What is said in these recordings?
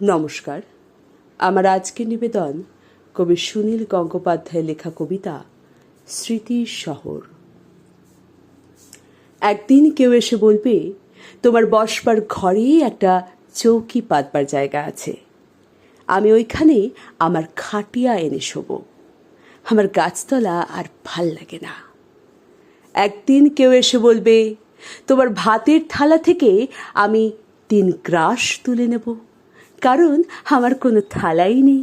নমস্কার। আমার আজকের নিবেদন কবি সুনীল গঙ্গোপাধ্যায়ের লেখা কবিতা স্মৃতির শহর। একদিন কেউ এসে বলবে, তোমার বসবার ঘরে একটা চৌকি পাতবার জায়গা আছে, আমি ওইখানে আমার খাটিয়া এনে শোবো। আমার গাছতলা আর ভাল লাগে না। একদিন কেউ এসে বলবে, তোমার ভাতের থালা থেকে আমি 3 গ্রাস তুলে নেব, কারণ আমার কোনো থালাই নেই।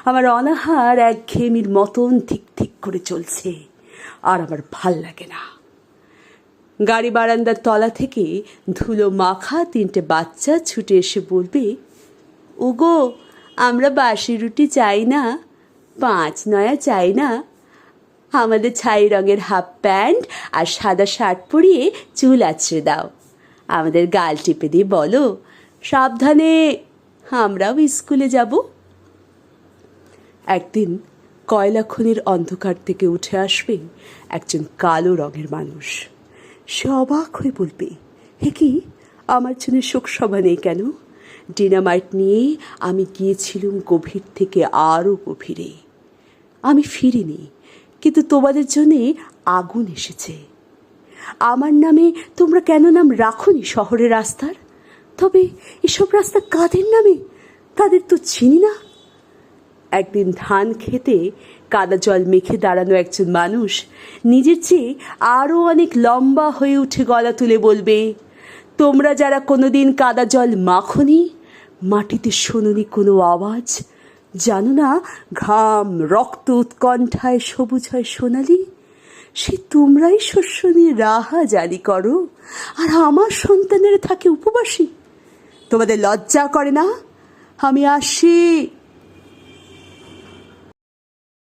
আমার অনাহার একঘেয়েমির মতন ঠিক ঠিক করে চলছে, আর আমার ভাল লাগে না। গাড়ি বারান্দার তলা থেকে ধুলো মাখা 3টে বাচ্চা ছুটে এসে বলবে, ওগো, আমরা বাসি রুটি চাই না, 5 নয়া চাই না, আমাদের ছাই রঙের হাফ প্যান্ট আর সাদা শার্ট পরিয়ে চুল আছড়ে দাও, আমাদের গাল টিপে দিয়ে বলো, সাবধানে, আমরাও স্কুলে যাব। একদিন কয়লা খনির অন্ধকার থেকে উঠে আসবে একজন কালো রঙের মানুষ। সে অবাক হয়ে বলবে, হে কি, আমার জন্য শোকসভা নেই কেন? ডিনামাইট নিয়ে আমি গিয়েছিলুম গভীর থেকে আরও গভীরে। আমি ফিরিনি, কিন্তু তোমাদের জন্যে আগুন এসেছে। আমার নামে তোমরা কেন নাম রাখোনি শহরের রাস্তার? তবে এসব রাস্তা কাদের নামে? তাদের তো চিনি না। একদিন ধান খেতে কাদা জল মেখে দাঁড়ানো একজন মানুষ নিজের চেয়ে আরও অনেক লম্বা হয়ে উঠে গলা তুলে বলবে, তোমরা যারা কোনোদিন কাদা জল মাখনি, মাটিতে শোনোনি কোনো আওয়াজ, জানো না ঘাম রক্ত উৎকণ্ঠায় সবুজ হয় সোনালি, সে তোমরাই শস্য নিয়ে রাহা জারি করো, আর আমার সন্তানেরা থাকে উপবাসী। তোমাদের লজ্জা করে না? আমি আসি।